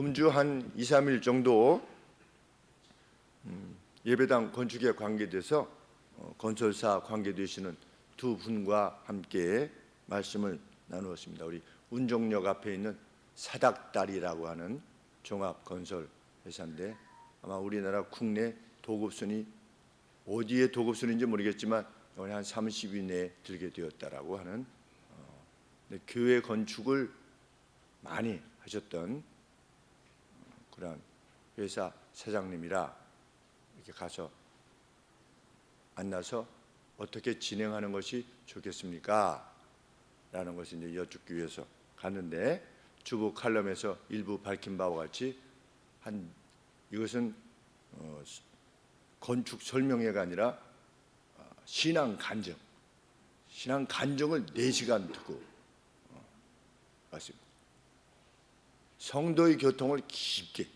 금주 한 2, 3일 정도 예배당 건축에 관계돼서 건설사 관계되시는 두 분과 함께 말씀을 나누었습니다. 우리 운정역 앞에 있는 사닥다리라고 하는 종합건설회사인데 아마 우리나라 국내 도급순이 어디에 도급순인지 모르겠지만 한 30위 내에 들게 되었다라고 하는 교회 건축을 많이 하셨던 그런 회사 사장님이라 이렇게 가서 만나서 어떻게 진행하는 것이 좋겠습니까? 라는 것을 이제 여쭙기 위해서 갔는데 주보 칼럼에서 일부 밝힌 바와 같이 이것은 건축 설명회가 아니라 신앙 간증을 4시간 듣고 왔습니다. 성도의 교통을 깊게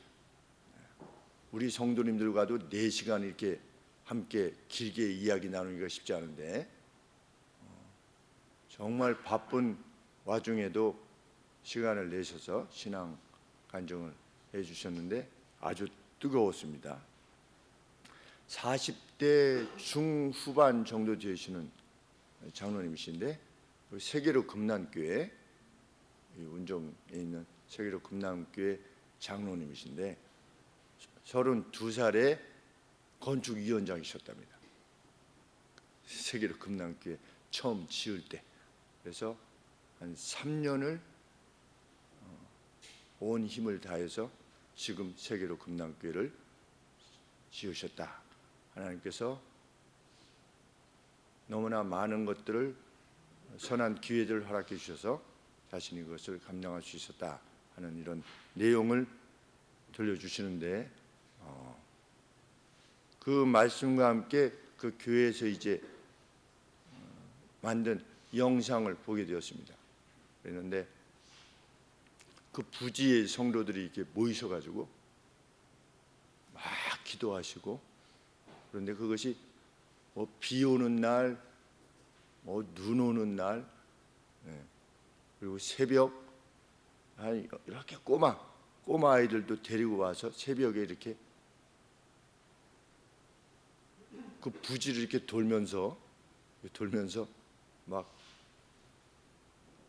우리 성도님들과도 4시간 이렇게 함께 길게 이야기 나누기가 쉽지 않은데 정말 바쁜 와중에도 시간을 내셔서 신앙 간증을 해주셨는데 아주 뜨거웠습니다. 40대 중후반 정도 되시는 장로님이신데 세계로 금난교회 운정에 있는 세계로 금난교회 장로님이신데 32살에 건축위원장이셨답니다. 세계로 금난교회 처음 지을 때. 그래서 한 3년을 온 힘을 다해서 지금 세계로 금난교회를 지으셨다. 하나님께서 너무나 많은 것들을 선한 기회들을 허락해 주셔서 자신이 그것을 감당할 수 있었다 하는 이런 내용을 들려주시는데 그 말씀과 함께 그 교회에서 이제 만든 영상을 보게 되었습니다. 그랬는데 그 부지의 성도들이 이렇게 모이셔가지고 막 기도하시고 그런데 그것이 비 오는 날, 눈 오는 날, 그리고 새벽 이렇게 꼬마 아이들도 데리고 와서 새벽에 이렇게 그 부지를 이렇게 돌면서 막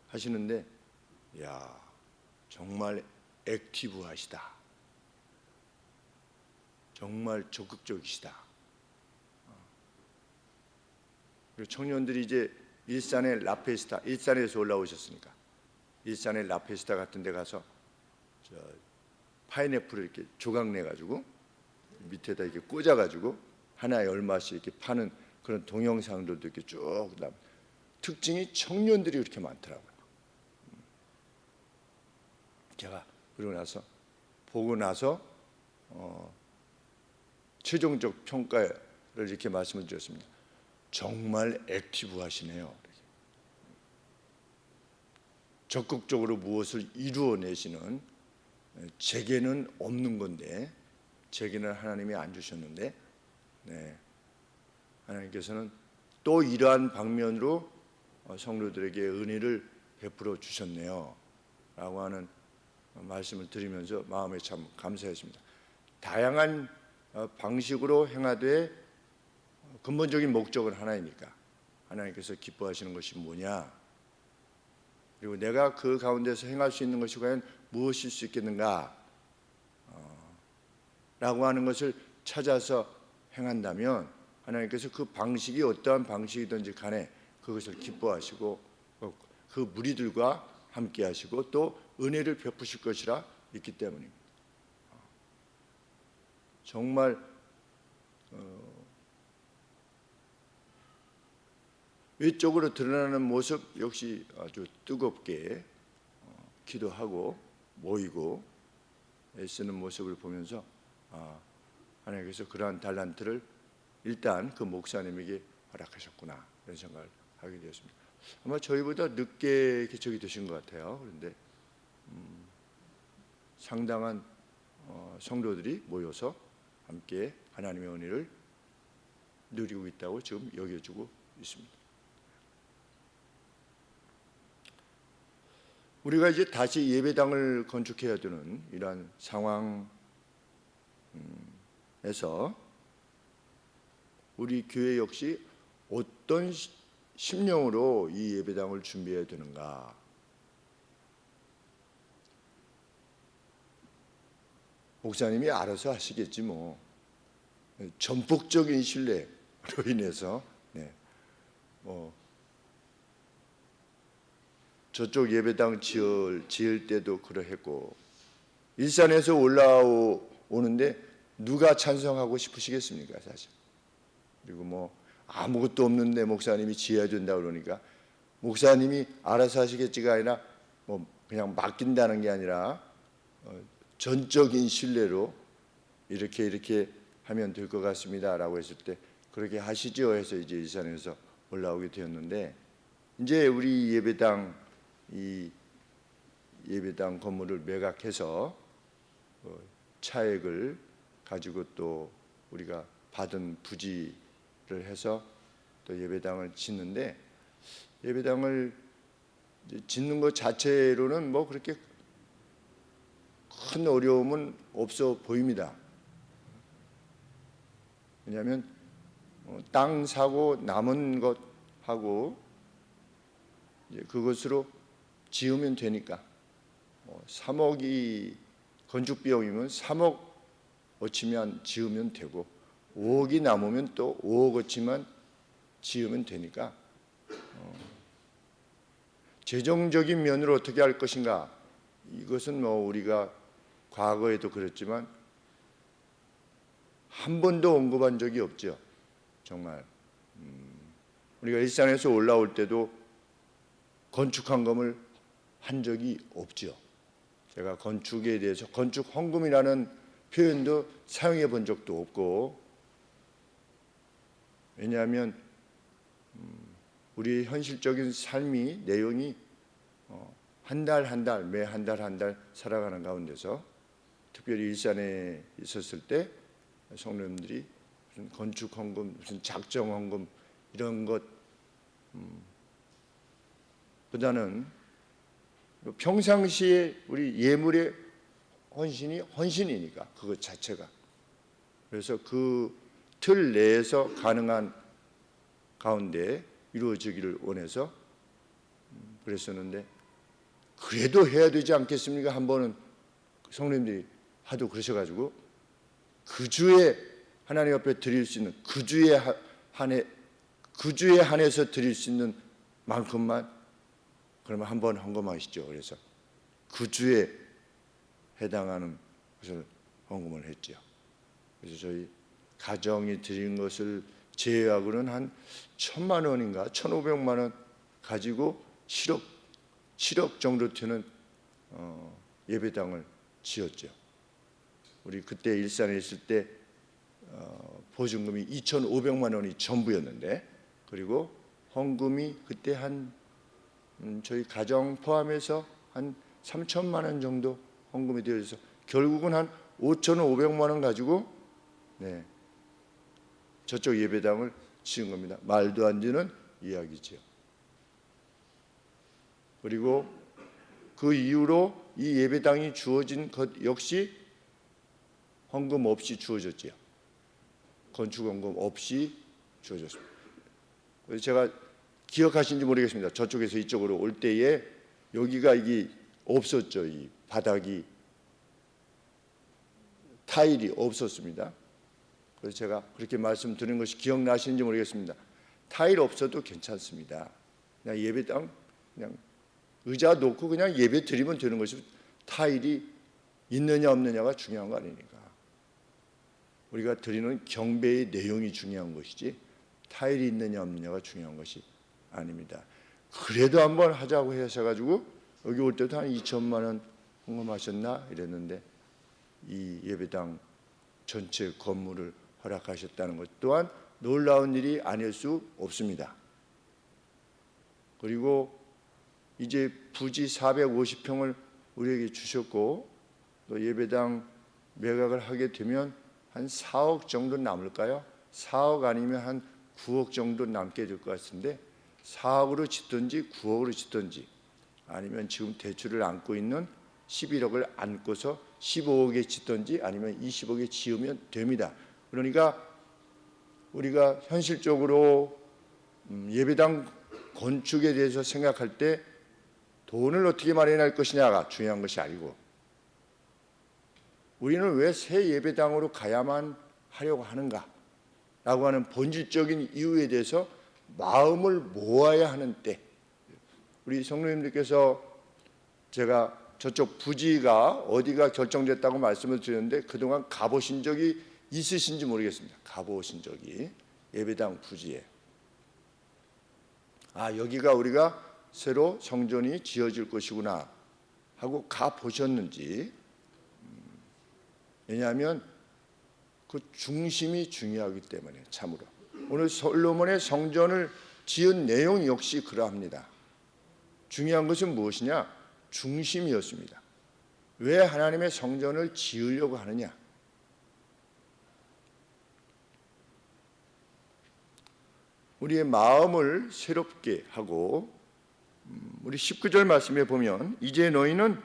하시는데 야 정말 액티브하시다. 정말 적극적이시다. 그리고 청년들이 이제 일산의 라페스타, 일산에서 올라오셨으니까 일산의 라페스타 같은 데 가서 파인애플을 이렇게 조각 내가지고 밑에다 이렇게 꽂아가지고 하나에 얼마씩 이렇게 파는 그런 동영상들도 이렇게 쭉 특징이 청년들이 그렇게 많더라고요. 제가 보고 나서 최종적 평가를 이렇게 말씀을 드렸습니다. 정말 액티브하시네요. 적극적으로 무엇을 이루어내시는 제게는 없는 건데 제게는 하나님이 안 주셨는데 하나님께서는 또 이러한 방면으로 성도들에게 은혜를 베풀어 주셨네요 라고 하는 말씀을 드리면서 마음에 참 감사했습니다. 다양한 방식으로 행하되 근본적인 목적은 하나이니까 하나님께서 기뻐하시는 것이 뭐냐 그리고 내가 그 가운데서 행할 수 있는 것이 과연 무엇일 수 있겠는가 라고 하는 것을 찾아서 행한다면 하나님께서 그 방식이 어떠한 방식이든지 간에 그것을 기뻐하시고 그 무리들과 함께 하시고 또 은혜를 베푸실 것이라 믿기 때문입니다. 정말 외적으로 드러나는 모습 역시 아주 뜨겁게 기도하고 모이고 애쓰는 모습을 보면서 하나님께서 그러한 달란트를 일단 그 목사님에게 허락하셨구나 이런 생각을 하게 되었습니다. 아마 저희보다 늦게 개척이 되신 것 같아요. 그런데 상당한 성도들이 모여서 함께 하나님의 은혜를 누리고 있다고 지금 여겨지고 있습니다. 우리가 이제 다시 예배당을 건축해야 되는 이러한 상황에서 우리 교회 역시 어떤 심령으로 이 예배당을 준비해야 되는가? 목사님이 알아서 하시겠지 뭐. 전폭적인 신뢰로 인해서 저쪽 예배당 지을 때도 그러했고, 일산에서 올라오는데 누가 찬성하고 싶으시겠습니까, 사실. 그리고 뭐 아무것도 없는데 목사님이 지어야 된다 그러니까 목사님이 알아서 하시겠지가 아니라 뭐 그냥 맡긴다는 게 아니라 전적인 신뢰로 이렇게 하면 될 것 같습니다라고 했을 때 그렇게 하시죠 해서 이제 일산에서 올라오게 되었는데, 이제 우리 이 예배당 건물을 매각해서 차액을 가지고 또 우리가 받은 부지를 해서 또 예배당을 짓는데, 예배당을 짓는 것 자체로는 뭐 그렇게 큰 어려움은 없어 보입니다. 왜냐하면 땅 사고 남은 것하고 그것으로 지으면 되니까 3억이 건축 비용이면 3억 어치면 지으면 되고 5억이 남으면 또 5억 어치만 지으면 되니까 재정적인 면으로 어떻게 할 것인가, 이것은 뭐 우리가 과거에도 그랬지만 한 번도 언급한 적이 없죠. 정말 우리가 일산에서 올라올 때도 건축헌금을 한 적이 없죠. 제가 건축에 대해서 건축 헌금이라는 표현도 사용해 본 적도 없고, 왜냐하면 우리의 현실적인 삶이 내용이 한 달 한 달, 매 한 달 한 달 살아가는 가운데서 특별히 일산에 있었을 때 성도님들이 무슨 건축 헌금, 무슨 작정 헌금 이런 것 보다는 평상시에 우리 예물의 헌신이니까 그것 자체가. 그래서 그 틀 내에서 가능한 가운데 이루어지기를 원해서 그랬었는데, 그래도 해야 되지 않겠습니까? 한 번은 성도님들이 하도 그러셔가지고 그 주에 하나님 앞에 드릴 수 있는 그 주에 한해서 드릴 수 있는 만큼만 그러면 한번 헌금하시죠. 그래서 그 주에 해당하는 것을 헌금을 했죠. 그래서 저희 가정이 드린 것을 제외하고는 한 1,000만 원인가 1,500만 원 가지고 7억 정도 되는 예배당을 지었죠. 우리 그때 일산에 있을 때 보증금이 2,500만 원이 전부였는데, 그리고 헌금이 그때 한 저희 가정 포함해서 한 3천만 원 정도 헌금이 되어서 결국은 한 5,500만 원 가지고 저쪽 예배당을 지은 겁니다. 말도 안 되는 이야기죠. 그리고 그 이후로 이 예배당이 주어진 것 역시 헌금 없이 주어졌지요. 건축 헌금 없이 주어졌습니다. 그래서 제가 기억하시는지 모르겠습니다. 저쪽에서 이쪽으로 올 때에 여기가 이게 없었죠. 이 바닥이 타일이 없었습니다. 그래서 제가 그렇게 말씀드린 것이 기억나시는지 모르겠습니다. 타일 없어도 괜찮습니다. 그냥 예배당 그냥 의자 놓고 그냥 예배 드리면 되는 것이, 타일이 있느냐 없느냐가 중요한 거 아니니까. 우리가 드리는 경배의 내용이 중요한 것이지 타일이 있느냐 없느냐가 중요한 것이 아닙니다. 그래도 한번 하자고 하셔가지고 여기 올 때도 한 2천만 원 헌금하셨나 이랬는데, 이 예배당 전체 건물을 허락하셨다는 것 또한 놀라운 일이 아닐 수 없습니다. 그리고 이제 부지 450평을 우리에게 주셨고, 또 예배당 매각을 하게 되면 한 4억 정도 남을까요? 4억 아니면 한 9억 정도 남게 될 것 같은데, 4억으로 짓든지 9억으로 짓든지 아니면 지금 대출을 안고 있는 11억을 안고서 15억에 짓든지 아니면 20억에 지으면 됩니다. 그러니까 우리가 현실적으로 예배당 건축에 대해서 생각할 때 돈을 어떻게 마련할 것이냐가 중요한 것이 아니고, 우리는 왜 새 예배당으로 가야만 하려고 하는가라고 하는 본질적인 이유에 대해서 마음을 모아야 하는 때, 우리 성도님들께서 제가 저쪽 부지가 어디가 결정됐다고 말씀을 드렸는데 그동안 가보신 적이 있으신지 모르겠습니다. 가보신 적이 예배당 부지에, 여기가 우리가 새로 성전이 지어질 것이구나 하고 가보셨는지. 왜냐하면 그 중심이 중요하기 때문에. 참으로 오늘 솔로몬의 성전을 지은 내용 역시 그러합니다. 중요한 것은 무엇이냐? 중심이었습니다. 왜 하나님의 성전을 지으려고 하느냐? 우리의 마음을 새롭게 하고, 우리 19절 말씀에 보면 이제 너희는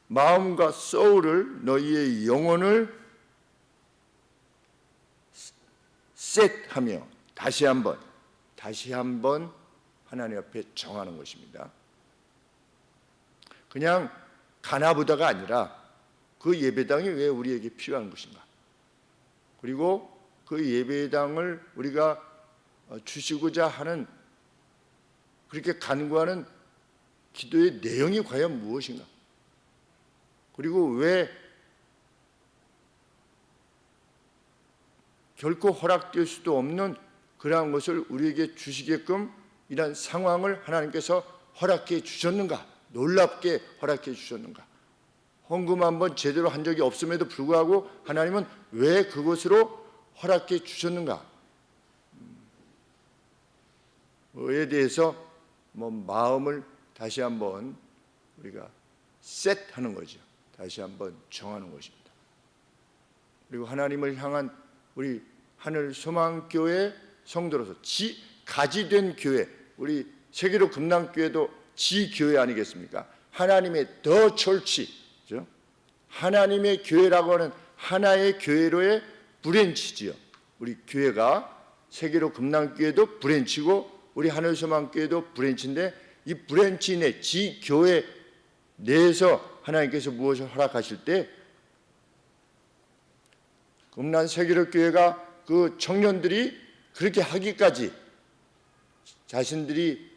마음과 소울을, 너희의 영혼을 셋하며 다시 한번 하나님 앞에 정하는 것입니다. 그냥 가나보다가 아니라 그 예배당이 왜 우리에게 필요한 것인가, 그리고 그 예배당을 우리가 주시고자 하는, 그렇게 간구하는 기도의 내용이 과연 무엇인가, 그리고 왜 결코 허락될 수도 없는 그러한 것을 우리에게 주시게끔 이런 상황을 하나님께서 허락해 주셨는가, 놀랍게 허락해 주셨는가. 헌금 한번 제대로 한 적이 없음에도 불구하고 하나님은 왜 그것으로 허락해 주셨는가 에 대해서 마음을 다시 한번 우리가 셋하는 거죠. 다시 한번 정하는 것입니다. 그리고 하나님을 향한 우리 하늘소망교회 성도로서 가지된 교회, 우리 세계로 금남교회도 지교회 아니겠습니까? 하나님의 더 철치, 그렇죠? 하나님의 교회라고 하는 하나의 교회로의 브랜치지요. 우리 교회가 세계로 금남교회도 브랜치고 우리 하늘소망교회도 브랜치인데, 이 브랜치 내 지교회 내에서 하나님께서 무엇을 허락하실 때, 금남 세계로교회가 그 청년들이 그렇게 하기까지, 자신들이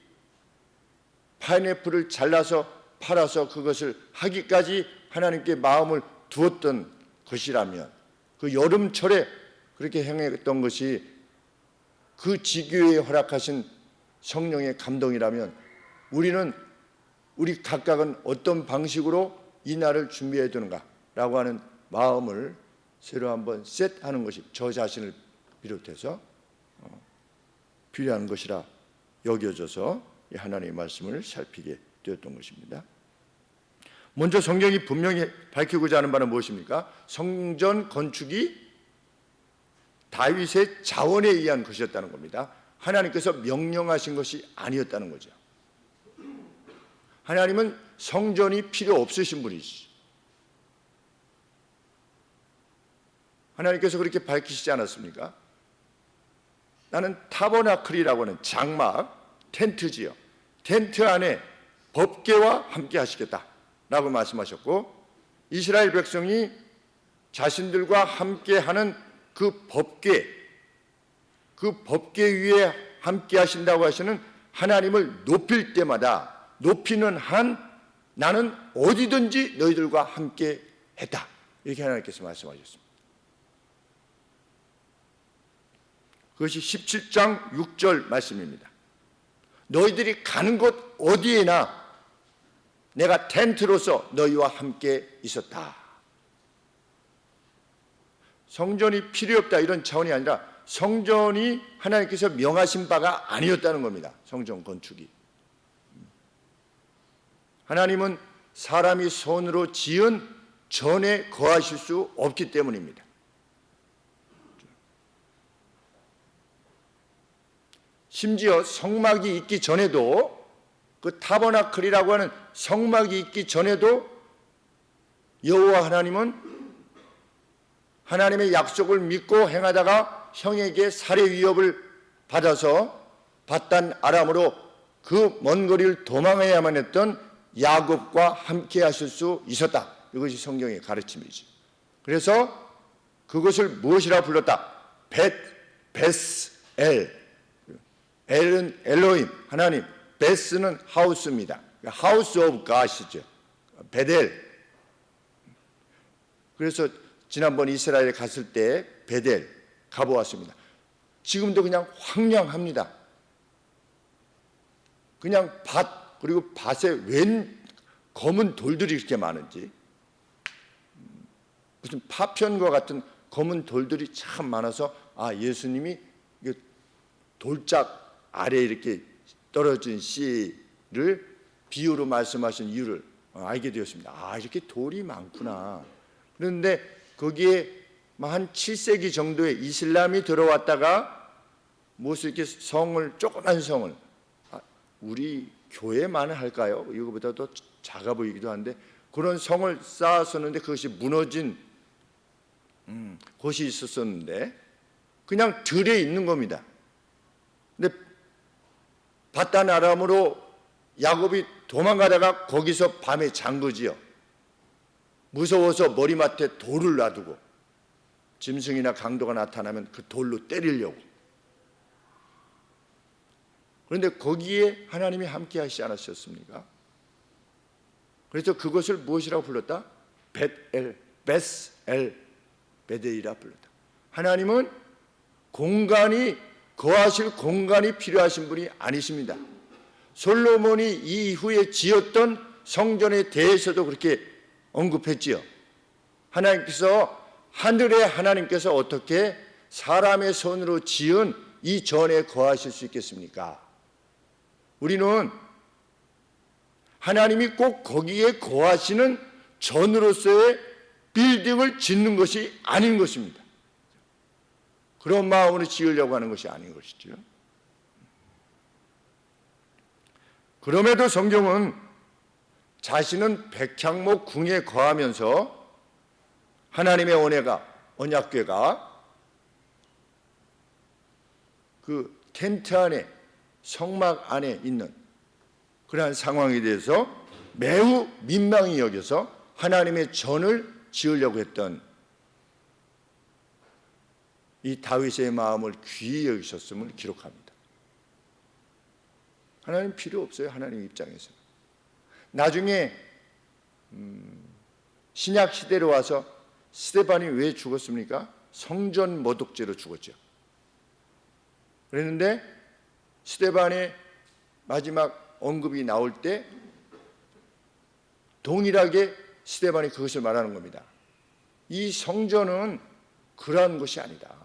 파인애플을 잘라서 팔아서 그것을 하기까지 하나님께 마음을 두었던 것이라면, 그 여름철에 그렇게 행했던 것이 그 지교회에 허락하신 성령의 감동이라면, 우리 각각은 어떤 방식으로 이 날을 준비해야 되는가라고 하는 마음을 새로 한번 셋하는 것이 저 자신을 비롯해서 필요한 것이라 여겨져서 하나님의 말씀을 살피게 되었던 것입니다. 먼저 성경이 분명히 밝히고자 하는 바는 무엇입니까? 성전 건축이 다윗의 자원에 의한 것이었다는 겁니다. 하나님께서 명령하신 것이 아니었다는 거죠. 하나님은 성전이 필요 없으신 분이시죠. 하나님께서 그렇게 밝히시지 않았습니까? 나는 타버나클이라고 하는 장막, 텐트지요. 텐트 안에 법궤와 함께 하시겠다라고 말씀하셨고, 이스라엘 백성이 자신들과 함께 하는 그 법궤 위에 함께 하신다고 하시는 하나님을 높일 때마다, 높이는 한 나는 어디든지 너희들과 함께 했다, 이렇게 하나님께서 말씀하셨습니다. 그것이 17장 6절 말씀입니다. 너희들이 가는 곳 어디에나 내가 텐트로서 너희와 함께 있었다. 성전이 필요 없다 이런 차원이 아니라 성전이 하나님께서 명하신 바가 아니었다는 겁니다. 성전 건축이. 하나님은 사람이 손으로 지은 전에 거하실 수 없기 때문입니다. 심지어 성막이 있기 전에도 그 타버나클이라고 하는 성막이 있기 전에도 여호와 하나님은 하나님의 약속을 믿고 행하다가 형에게 살해 위협을 받아서 바단 아람으로 그 먼 거리를 도망해야만 했던 야곱과 함께 하실 수 있었다. 이것이 성경의 가르침이지. 그래서 그것을 무엇이라 불렀다? 베스엘. 엘은 엘로힘, 하나님. 베스는 하우스입니다. 하우스 오브 갓이죠. 베델. 그래서 지난번 이스라엘에 갔을 때 베델 가보았습니다. 지금도 그냥 황량합니다. 그냥 밭, 그리고 밭에 웬 검은 돌들이 이렇게 많은지, 무슨 파편과 같은 검은 돌들이 참 많아서 예수님이 돌짝 아래에 이렇게 떨어진 씨를 비유로 말씀하신 이유를 알게 되었습니다. 이렇게 돌이 많구나. 그런데 거기에 한 7세기 정도에 이슬람이 들어왔다가 무슨 이렇게 성을, 조그만 성을, 우리 교회만 할까요? 이거보다 더 작아 보이기도 한데 그런 성을 쌓았었는데 그것이 무너진 곳이 있었었는데 그냥 들에 있는 겁니다. 근데 바단 아람으로 야곱이 도망가다가 거기서 밤에 잔 거지요. 무서워서 머리맡에 돌을 놔두고 짐승이나 강도가 나타나면 그 돌로 때리려고. 그런데 거기에 하나님이 함께 하시지 않으셨습니까? 그래서 그것을 무엇이라고 불렀다? 베스엘, 베델이라 불렀다. 하나님은 거하실 공간이 필요하신 분이 아니십니다. 솔로몬이 이후에 지었던 성전에 대해서도 그렇게 언급했지요. 하늘의 하나님께서 어떻게 사람의 손으로 지은 이 전에 거하실 수 있겠습니까? 우리는 하나님이 꼭 거기에 거하시는 전으로서의 빌딩을 짓는 것이 아닌 것입니다. 그런 마음으로 지으려고 하는 것이 아닌 것이죠. 그럼에도 성경은 자신은 백향목 궁에 거하면서 하나님의 언약궤가 그 텐트 안에, 성막 안에 있는 그러한 상황에 대해서 매우 민망히 여겨서 하나님의 전을 지으려고 했던 이 다윗의 마음을 귀히 여기셨음을 기록합니다. 하나님 필요 없어요. 하나님 입장에서. 나중에 신약 시대로 와서 스데반이 왜 죽었습니까? 성전 모독죄로 죽었죠. 그랬는데 스데반의 마지막 언급이 나올 때 동일하게 스데반이 그것을 말하는 겁니다. 이 성전은 그러한 것이 아니다.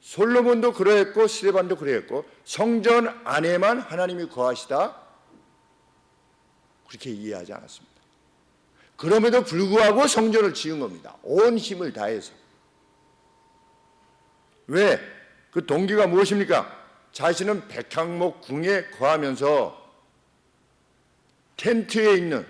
솔로몬도 그러했고 스데반도 그러했고 성전 안에만 하나님이 거하시다 그렇게 이해하지 않았습니다. 그럼에도 불구하고 성전을 지은 겁니다. 온 힘을 다해서. 왜? 그 동기가 무엇입니까? 자신은 백향목 궁에 거하면서 텐트에 있는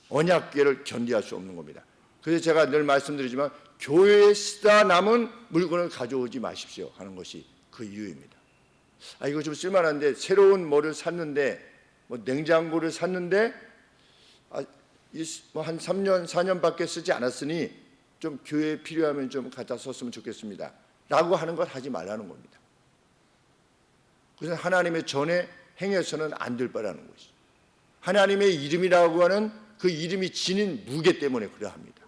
언약궤를 견디할 수 없는 겁니다. 그래서 제가 늘 말씀드리지만 교회에 쓰다 남은 물건을 가져오지 마십시오 하는 것이 그 이유입니다. 이거 좀 쓸만한데 새로운 뭐를 샀는데 냉장고를 샀는데 한 3년 4년밖에 쓰지 않았으니 좀 교회에 필요하면 좀 갖다 썼으면 좋겠습니다 라고 하는 걸 하지 말라는 겁니다. 그래서 하나님의 전에 행해서는 안 될 바라는 것이죠. 하나님의 이름이라고 하는 그 이름이 지닌 무게 때문에 그러합니다.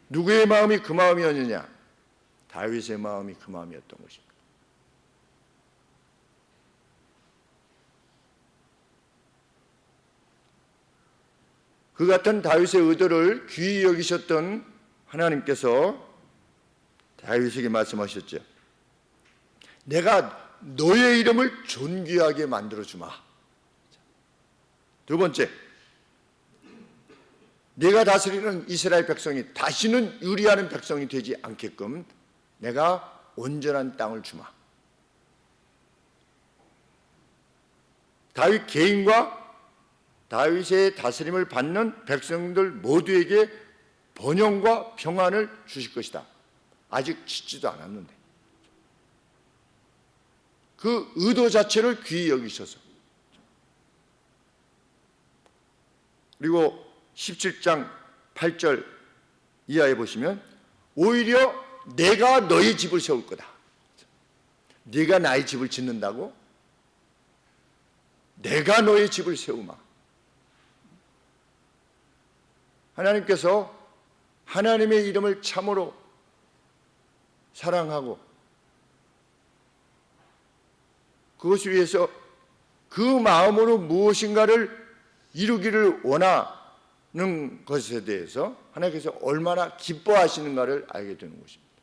누구의 마음이 그 마음이었느냐? 다윗의 마음이 그 마음이었던 것입니다. 그 같은 다윗의 의도를 귀히 여기셨던 하나님께서 다윗에게 말씀하셨죠. 내가 너의 이름을 존귀하게 만들어주마. 두 번째, 내가 다스리는 이스라엘 백성이 다시는 유리하는 백성이 되지 않게끔 내가 온전한 땅을 주마. 다윗 개인과 다윗의 다스림을 받는 백성들 모두에게 번영과 평안을 주실 것이다. 아직 짓지도 않았는데 그 의도 자체를 귀히 여기셔서, 그리고 17장 8절 이하에 보시면 오히려 내가 너의 집을 세울 거다. 네가 나의 집을 짓는다고? 내가 너의 집을 세우마. 하나님께서 하나님의 이름을 참으로 사랑하고 그것을 위해서 그 마음으로 무엇인가를 이루기를 원하는 것에 대해서 하나님께서 얼마나 기뻐하시는가를 알게 되는 것입니다.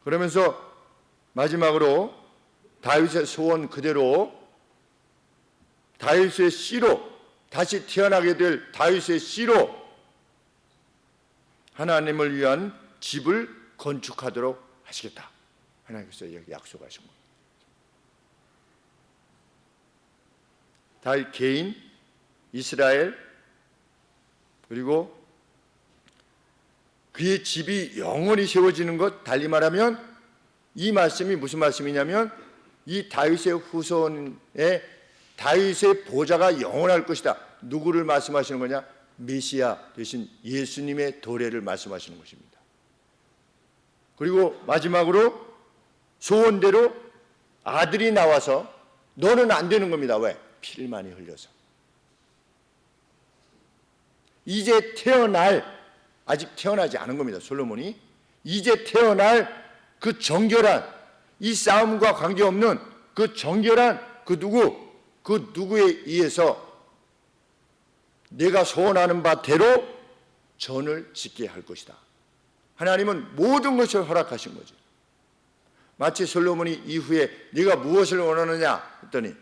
그러면서 마지막으로 다윗의 소원 그대로 다윗의 씨로, 다시 태어나게 될 다윗의 씨로 하나님을 위한 집을 건축하도록 하시겠다. 하나님께서 여기 약속하신 겁니다. 다윗 개인, 이스라엘, 그리고 그의 집이 영원히 세워지는 것, 달리 말하면 이 말씀이 무슨 말씀이냐면 이 다윗의 후손의 다윗의 보좌가 영원할 것이다. 누구를 말씀하시는 거냐? 메시아 대신 예수님의 도래를 말씀하시는 것입니다. 그리고 마지막으로 소원대로 아들이 나와서 너는 안 되는 겁니다. 왜? 피를 많이 흘려서. 이제 태어날, 아직 태어나지 않은 겁니다. 솔로몬이 이제 태어날 그 정결한, 이 싸움과 관계없는 그 정결한 그 누구에 의해서 내가 소원하는 바대로 전을 짓게 할 것이다. 하나님은 모든 것을 허락하신 거죠. 마치 솔로몬이 이후에 네가 무엇을 원하느냐 했더니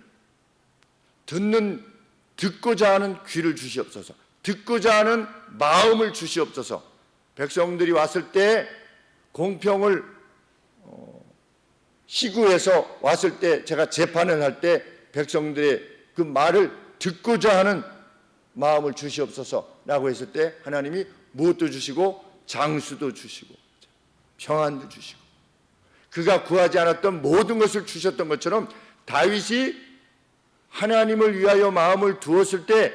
듣고자 하는 귀를 주시옵소서, 듣고자 하는 마음을 주시옵소서. 백성들이 왔을 때 공평을 시구해서 왔을 때 제가 재판을 할 때 백성들의 그 말을 듣고자 하는 마음을 주시옵소서라고 했을 때 하나님이 무엇도 주시고 장수도 주시고 평안도 주시고 그가 구하지 않았던 모든 것을 주셨던 것처럼 다윗이 하나님을 위하여 마음을 두었을 때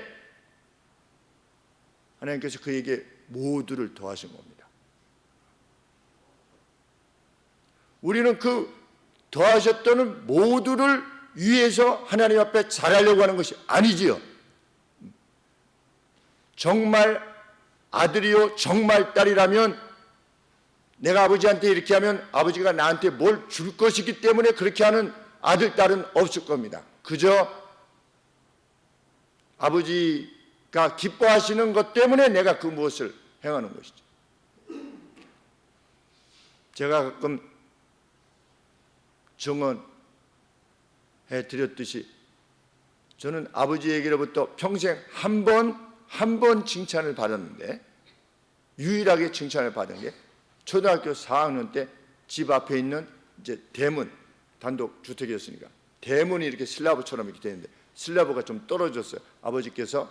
하나님께서 그에게 모두를 더하신 겁니다. 우리는 그 더하셨던 모두를 위해서 하나님 앞에 잘하려고 하는 것이 아니지요. 정말 아들이요 정말 딸이라면 내가 아버지한테 이렇게 하면 아버지가 나한테 뭘 줄 것이기 때문에 그렇게 하는 아들, 딸은 없을 겁니다. 그저 아버지가 기뻐하시는 것 때문에 내가 그 무엇을 행하는 것이죠. 제가 가끔 증언해 드렸듯이 저는 아버지에게로부터 평생 한 번 칭찬을 받았는데, 유일하게 칭찬을 받은 게 초등학교 4학년 때 집 앞에 있는 이제 대문, 단독 주택이었으니까 대문이 이렇게 슬라브처럼 이렇게 되는데 슬라브가 좀 떨어졌어요. 아버지께서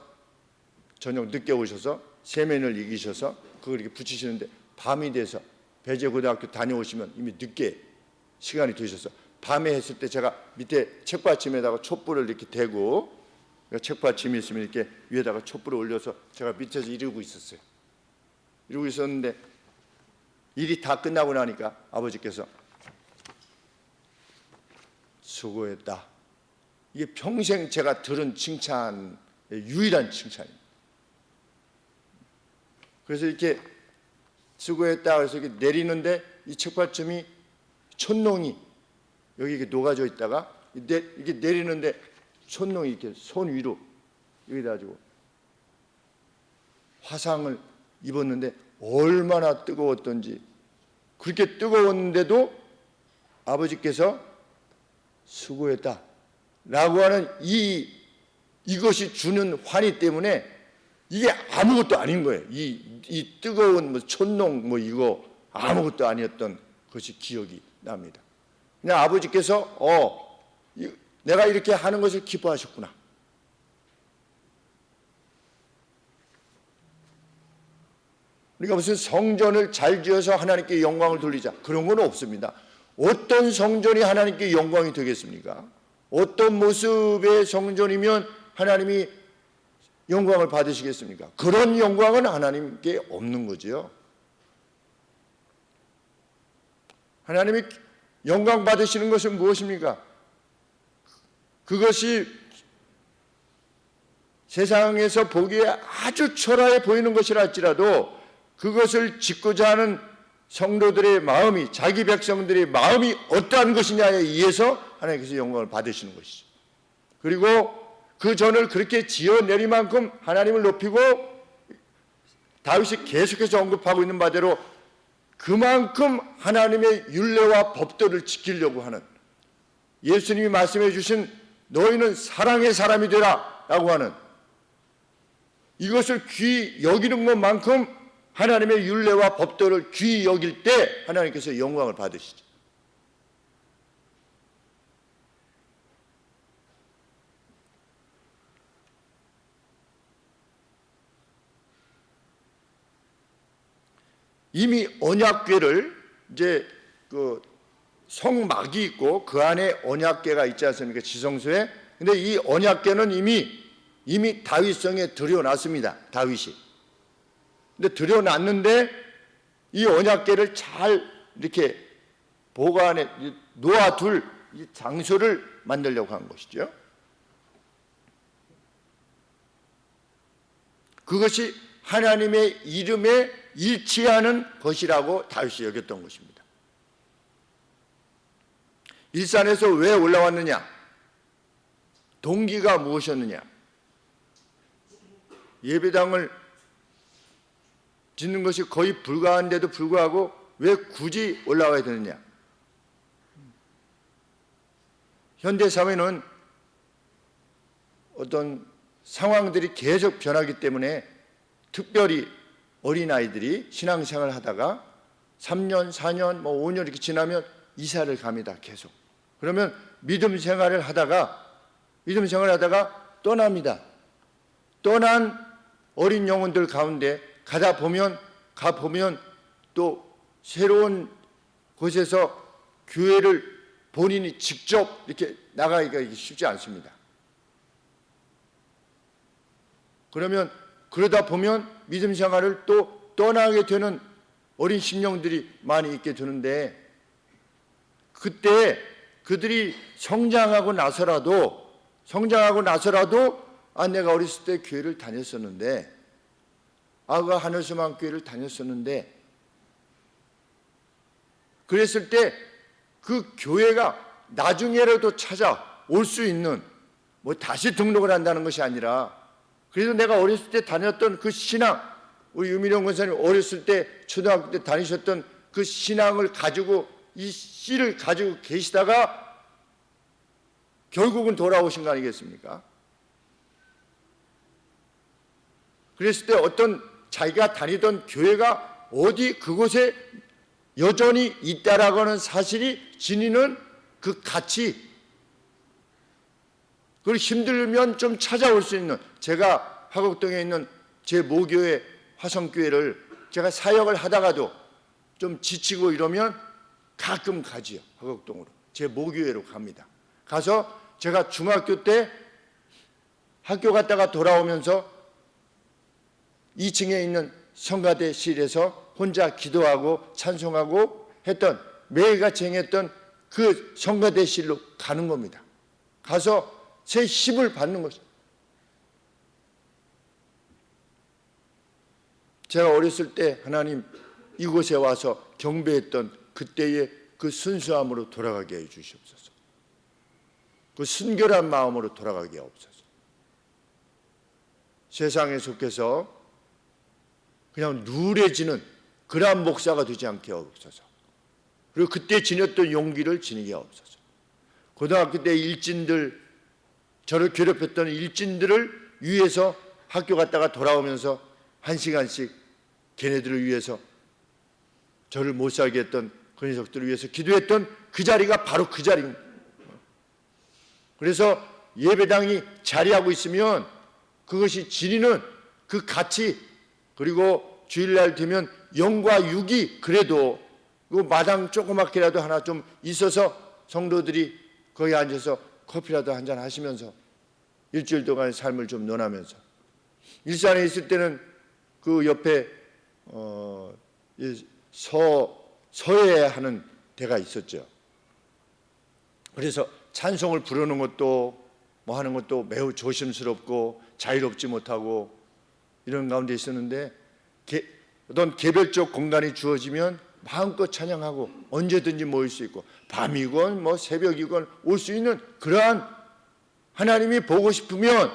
저녁 늦게 오셔서 세면을 이기셔서 그걸 이렇게 붙이시는데 밤이 돼서 배재고등학교 다녀오시면 이미 늦게 시간이 되셔서 밤에 했을 때 제가 밑에 책받침에다가 촛불을 이렇게 대고, 책받침이 있으면 이렇게 위에다가 촛불을 올려서 제가 밑에서 이러고 있었어요. 이러고 있었는데 일이 다 끝나고 나니까 아버지께서 수고했다. 이게 평생 제가 들은 칭찬의 유일한 칭찬입니다. 그래서 이렇게 수고했다 그래서 이렇게 내리는데 이 책받침이 촛농이 여기 이렇게 녹아져 있다가 이게 내리는데 촛농이 이렇게 손 위로 여기다 가지고 화상을 입었는데 얼마나 뜨거웠던지, 그렇게 뜨거웠는데도 아버지께서 수고했다, 라고 하는 이것이 주는 환희 때문에 이게 아무것도 아닌 거예요. 이 뜨거운 촌농 이거 아무것도 아니었던 것이 기억이 납니다. 그냥 아버지께서 내가 이렇게 하는 것을 기뻐하셨구나. 우리가 무슨 성전을 잘 지어서 하나님께 영광을 돌리자 그런 건 없습니다. 어떤 성전이 하나님께 영광이 되겠습니까? 어떤 모습의 성전이면 하나님이 영광을 받으시겠습니까? 그런 영광은 하나님께 없는 거죠. 하나님이 영광 받으시는 것은 무엇입니까? 그것이 세상에서 보기에 아주 초라해 보이는 것이라 할지라도 그것을 짓고자 하는 성도들의 마음이, 자기 백성들의 마음이 어떠한 것이냐에 의해서 하나님께서 영광을 받으시는 것이죠. 그리고 그 전을 그렇게 지어내릴 만큼 하나님을 높이고 다윗이 계속해서 언급하고 있는 바대로 그만큼 하나님의 율례와 법도를 지키려고 하는, 예수님이 말씀해 주신 너희는 사랑의 사람이 되라 라고 하는, 이것을 귀히 여기는 것만큼 하나님의 율례와 법도를 귀히 여길 때 하나님께서 영광을 받으시죠. 이미 언약궤를 이제 그 성막이 있고 그 안에 언약궤가 있지 않습니까? 지성소에. 근데 이 언약궤는 이미 다윗성에 들여놨습니다. 다윗이. 근데 들여놨는데 이 언약궤를 잘 이렇게 보관해 놓아둘 이 장소를 만들려고 한 것이죠. 그것이 하나님의 이름에 일치하는 것이라고 다윗이 여겼던 것입니다. 일산에서 왜 올라왔느냐? 동기가 무엇이었느냐? 예배당을 짓는 것이 거의 불가한데도 불구하고 왜 굳이 올라와야 되느냐? 현대 사회는 어떤 상황들이 계속 변하기 때문에 특별히 어린아이들이 신앙생활을 하다가 3년, 4년, 5년 이렇게 지나면 이사를 갑니다. 계속. 그러면 믿음 생활을 하다가 떠납니다. 떠난 어린 영혼들 가운데 가보면 또 새로운 곳에서 교회를 본인이 직접 이렇게 나가기가 쉽지 않습니다. 그러다 보면 믿음 생활을 또 떠나게 되는 어린 심령들이 많이 있게 되는데, 그때 그들이 성장하고 나서라도 내가 어렸을 때 교회를 다녔었는데, 아가 하늘소망 교회를 다녔었는데, 그랬을 때 그 교회가 나중에라도 찾아올 수 있는, 다시 등록을 한다는 것이 아니라, 그래서 내가 어렸을 때 다녔던 그 신앙, 우리 유민영 권사님 어렸을 때 초등학교 때 다니셨던 그 신앙을 가지고, 이 씨를 가지고 계시다가 결국은 돌아오신 거 아니겠습니까? 그랬을 때 어떤 자기가 다니던 교회가 어디 그곳에 여전히 있다라고 하는 사실이 지니는 그 가치, 그리고 힘들면 좀 찾아올 수 있는, 제가 화곡동에 있는 제 모교회 화성교회를 제가 사역을 하다가도 좀 지치고 이러면 가끔 가지요. 화곡동으로 제 모교회로 갑니다. 가서 제가 중학교 때 학교 갔다가 돌아오면서 2층에 있는 성가대실에서 혼자 기도하고 찬송하고 했던, 매일같이 행했던 그 성가대실로 가는 겁니다. 가서 제 힘을 받는 것입니다. 제가 어렸을 때 하나님 이곳에 와서 경배했던 그때의 그 순수함으로 돌아가게 해 주시옵소서. 그 순결한 마음으로 돌아가게 하옵소서. 세상에 속해서 그냥 누래지는 그러한 목사가 되지 않게 하옵소서. 그리고 그때 지녔던 용기를 지니게 하옵소서. 고등학교 때 일진들 저를 괴롭혔던 일진들을 위해서 학교 갔다가 돌아오면서 1시간씩 걔네들을 위해서, 저를 못 살게 했던 그 녀석들을 위해서 기도했던 그 자리가 바로 그 자리입니다. 그래서 예배당이 자리하고 있으면 그것이 지니는 그 가치, 그리고 주일날 되면 영과 육이 그래도 그 마당 조그맣게라도 하나 좀 있어서 성도들이 거기 앉아서 커피라도 한잔 하시면서 일주일 동안의 삶을 좀 논하면서, 일산에 있을 때는 그 옆에 서예하는 데가 있었죠. 그래서 찬송을 부르는 것도 뭐 하는 것도 매우 조심스럽고 자유롭지 못하고 이런 가운데 있었는데, 어떤 개별적 공간이 주어지면 마음껏 찬양하고 언제든지 모일 수 있고, 밤이건 뭐 새벽이건 올 수 있는 그러한, 하나님이 보고 싶으면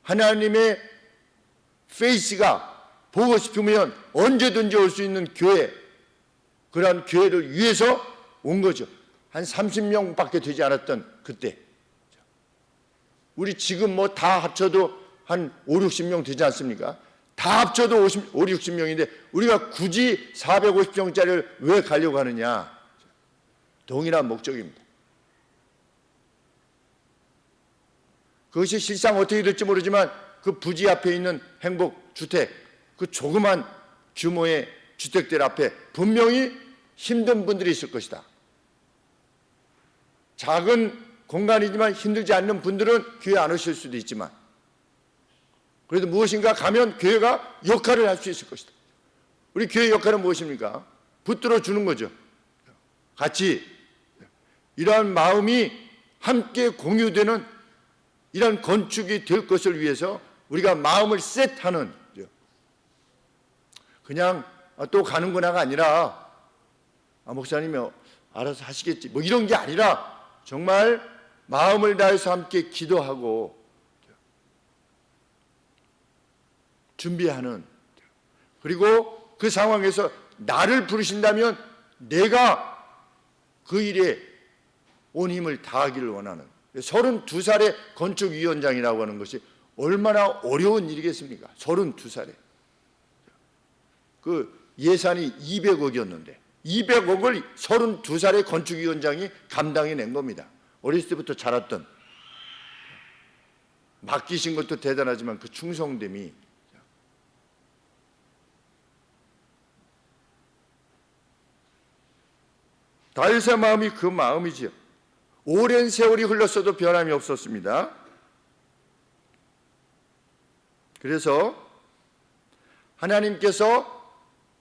하나님의 페이스가 보고 싶으면 언제든지 올 수 있는 교회, 그러한 교회를 위해서 온 거죠. 한 30명밖에 되지 않았던 그때. 우리 지금 뭐 다 합쳐도 한 5, 60명 되지 않습니까? 다 합쳐도 5, 60명인데 우리가 굳이 450평짜리를 왜 가려고 하느냐? 동일한 목적입니다. 그것이 실상 어떻게 될지 모르지만 그 부지 앞에 있는 행복주택, 그 조그만 규모의 주택들 앞에 분명히 힘든 분들이 있을 것이다. 작은 공간이지만 힘들지 않는 분들은 교회 안 오실 수도 있지만, 그래도 무엇인가 가면 교회가 역할을 할 수 있을 것이다. 우리 교회 역할은 무엇입니까? 붙들어 주는 거죠. 같이 이러한 마음이 함께 공유되는 이런 건축이 될 것을 위해서 우리가 마음을 셋하는, 그냥 또 가는구나가 아니라 목사님이 알아서 하시겠지 뭐 이런 게 아니라 정말 마음을 다해서 함께 기도하고 준비하는, 그리고 그 상황에서 나를 부르신다면 내가 그 일에 온 힘을 다하기를 원하는, 32살의 건축위원장이라고 하는 것이 얼마나 어려운 일이겠습니까? 32살에 그 예산이 200억이었는데 200억을 32살의 건축위원장이 감당해낸 겁니다. 어렸을 때부터 자랐던, 맡기신 것도 대단하지만 그 충성됨이, 다윗의 마음이 그 마음이지요. 오랜 세월이 흘렀어도 변함이 없었습니다. 그래서 하나님께서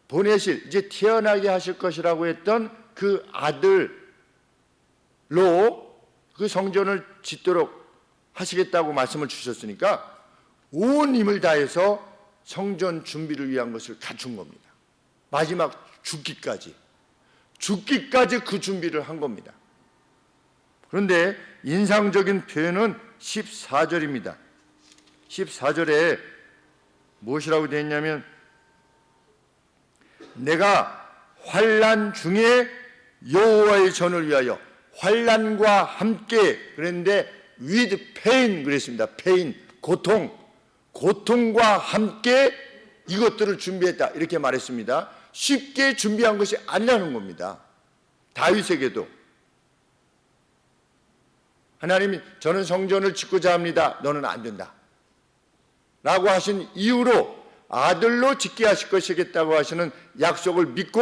보내실, 이제 태어나게 하실 것이라고 했던 그 아들로 그 성전을 짓도록 하시겠다고 말씀을 주셨으니까 온 힘을 다해서 성전 준비를 위한 것을 갖춘 겁니다. 마지막 죽기까지 그 준비를 한 겁니다. 그런데 인상적인 표현은 14절입니다. 14절에 무엇이라고 되어 있냐면, 내가 환난 중에 여호와의 전을 위하여, 환난과 함께 그랬는데 with pain 그랬습니다. pain, 고통과 함께 이것들을 준비했다 이렇게 말했습니다. 쉽게 준비한 것이 아니라는 겁니다. 다윗에게도 하나님이 저는 성전을 짓고자 합니다, 너는 안 된다 라고 하신 이후로 아들로 짓게 하실 것이겠다고 하시는 약속을 믿고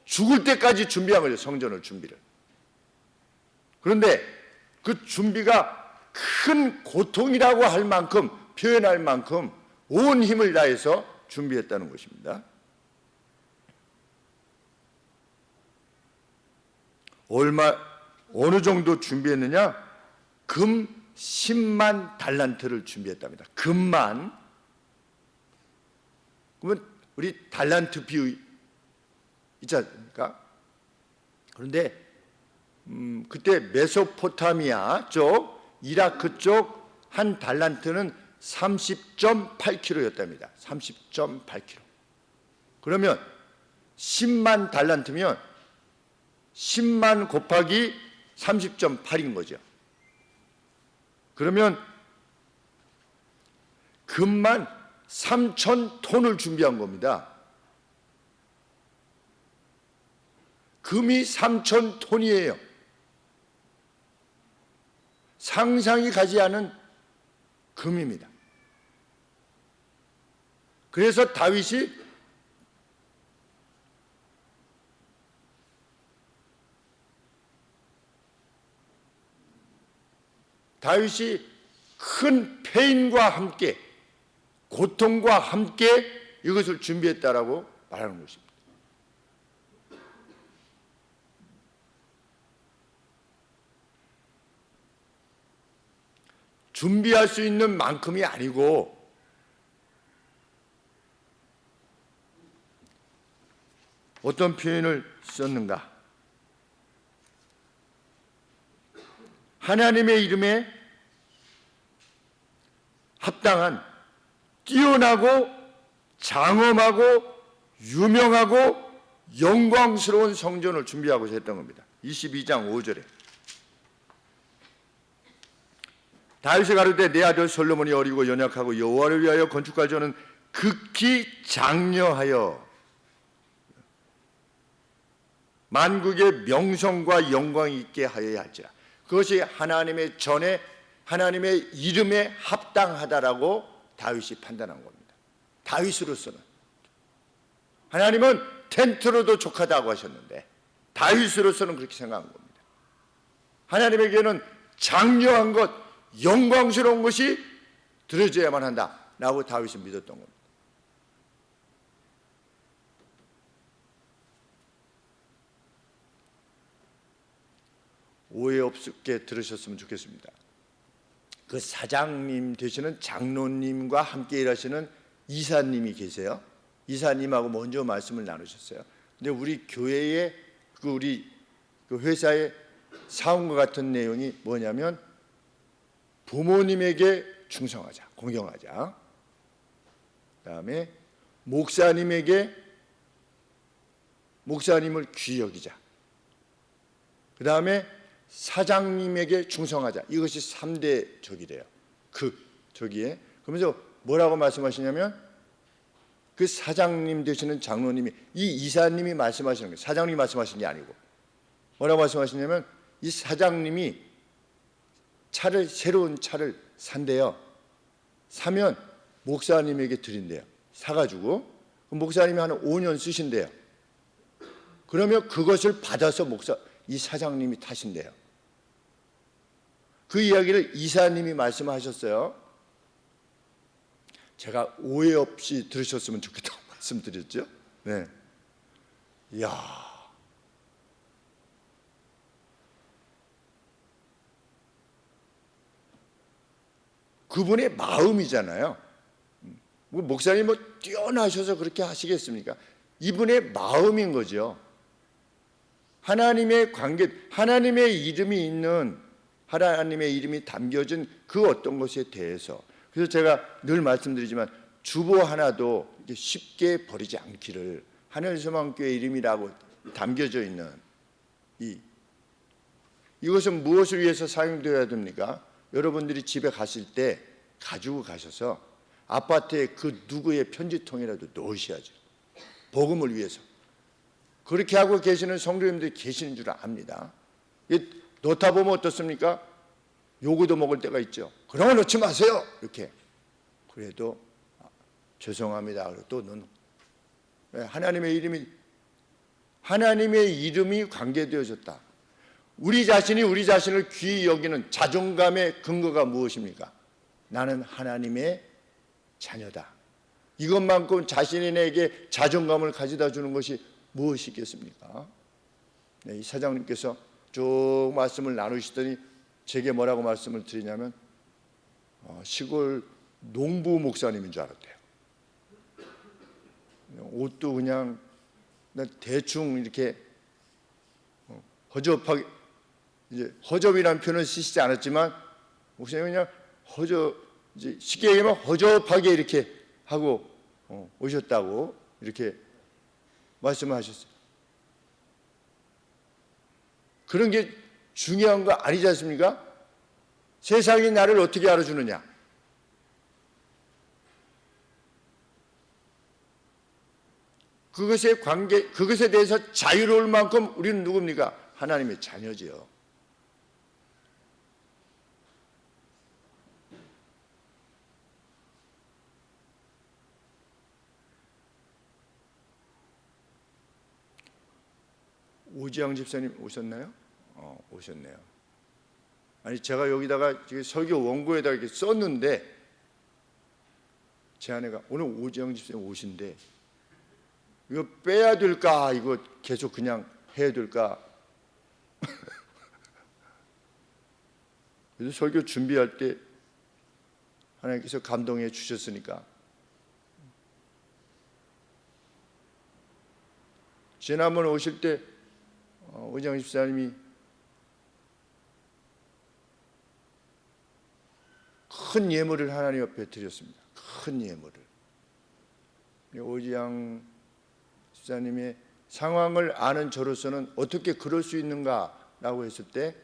죽을 때까지 준비한 거죠. 성전을 준비를. 그런데 그 준비가 큰 고통이라고 할 만큼, 표현할 만큼 온 힘을 다해서 준비했다는 것입니다. 어느 정도 준비했느냐? 금 10만 달란트를 준비했답니다. 금만. 그러면 우리 달란트 비유 있지 않습니까? 그런데 그때 메소포타미아 쪽, 이라크 쪽 한 달란트는 30.8kg였답니다. 30.8kg. 그러면 10만 달란트면 10만 곱하기 30.8인 거죠. 그러면 금만 3,000톤을 준비한 겁니다. 금이 3,000톤이에요. 상상이 가지 않은 금입니다. 그래서 다윗이 큰 패인과 함께, 고통과 함께 이것을 준비했다라고 말하는 것입니다. 준비할 수 있는 만큼이 아니고 어떤 표현을 썼는가? 하나님의 이름에 합당한 뛰어나고 장엄하고 유명하고 영광스러운 성전을 준비하고자 했던 겁니다. 22장 5절에 다윗이 가로되 내 아들 솔로몬이 어리고 연약하고 여호와를 위하여 건축할 저는 극히 장려하여 만국의 명성과 영광이 있게 하여야 할지라. 그것이 하나님의 전에 하나님의 이름에 합당하다라고 다윗이 판단한 겁니다. 다윗으로서는 하나님은 텐트로도 족하다고 하셨는데 다윗으로서는 그렇게 생각한 겁니다. 하나님에게는 장려한 것, 영광스러운 것이 드려져야만 한다라고 다윗은 믿었던 겁니다. 오해 없게 들으셨으면 좋겠습니다. 그 사장님 되시는 장로님과 함께 일하시는 이사님이 계세요. 이사님하고 먼저 말씀을 나누셨어요. 근데 우리 교회의 우리 회사의 사원과 같은 내용이 뭐냐면 부모님에게 충성하자, 공경하자. 그다음에 목사님을 귀히 여기자. 그다음에 사장님에게 충성하자. 이것이 3대 적이래요. 저기에. 그러면서 뭐라고 말씀하시냐면 그 사장님 되시는 장로님이 이 이사님이 말씀하시는 거예요. 사장님이 말씀하시는 게 아니고 뭐라고 말씀하시냐면 이 사장님이 새로운 차를 산대요. 사면 목사님에게 드린대요. 사가지고 목사님이 한 5년 쓰신대요. 그러면 그것을 받아서 이 사장님이 타신대요. 그 이야기를 이사님이 말씀하셨어요. 제가 오해 없이 들으셨으면 좋겠다고 말씀드렸죠. 네. 이야. 그분의 마음이잖아요. 목사님 뛰어나셔서 그렇게 하시겠습니까? 이분의 마음인 거죠. 하나님의 관계, 하나님의 이름이 있는, 하나님의 이름이 담겨진 그 어떤 것에 대해서. 그래서 제가 늘 말씀드리지만 주보 하나도 쉽게 버리지 않기를, 하늘소망교회 이름이라고 담겨져 있는 이것은 무엇을 위해서 사용되어야 됩니까? 여러분들이 집에 가실 때 가지고 가셔서 아파트에 그 누구의 편지통이라도 넣으셔야죠. 복음을 위해서. 그렇게 하고 계시는 성도님들이 계시는 줄 압니다. 넣다 보면 어떻습니까? 요구도 먹을 때가 있죠. 그런 걸 넣지 마세요. 이렇게. 그래도 죄송합니다. 또 넣는. 하나님의 이름이 관계되어졌다. 우리 자신이 우리 자신을 귀히 여기는 자존감의 근거가 무엇입니까? 나는 하나님의 자녀다. 이것만큼 자신에게 자존감을 가져다 주는 것이 무엇이겠습니까? 네, 이 사장님께서 쭉 말씀을 나누시더니 제게 뭐라고 말씀을 드리냐면 시골 농부 목사님인 줄 알았대요. 옷도 그냥 대충 이렇게 허접하게, 이제 허접이라는 표현을 쓰시지 않았지만 목사님이 그냥 쉽게 얘기하면 허접하게 이렇게 하고 오셨다고 이렇게 말씀을 하셨어요. 그런 게 중요한 거 아니지 않습니까? 세상이 나를 어떻게 알아주느냐? 그것에 대해서 자유로울 만큼 우리는 누굽니까? 하나님의 자녀지요. 오지영 집사님 오셨나요? 오셨네요. 아니 제가 여기다가 설교 원고에다가 이렇게 썼는데 제 아내가 오늘 오지영 집사님 오신대. 이거 빼야 될까? 이거 계속 그냥 해야 될까? 그래서 설교 준비할 때 하나님께서 감동해 주셨으니까. 지난번 오실 때 오지영 집사님이 큰 예물을 하나님 앞에 드렸습니다. 큰 예물을. 오지영 집사님의 상황을 아는 저로서는 어떻게 그럴 수 있는가라고 했을 때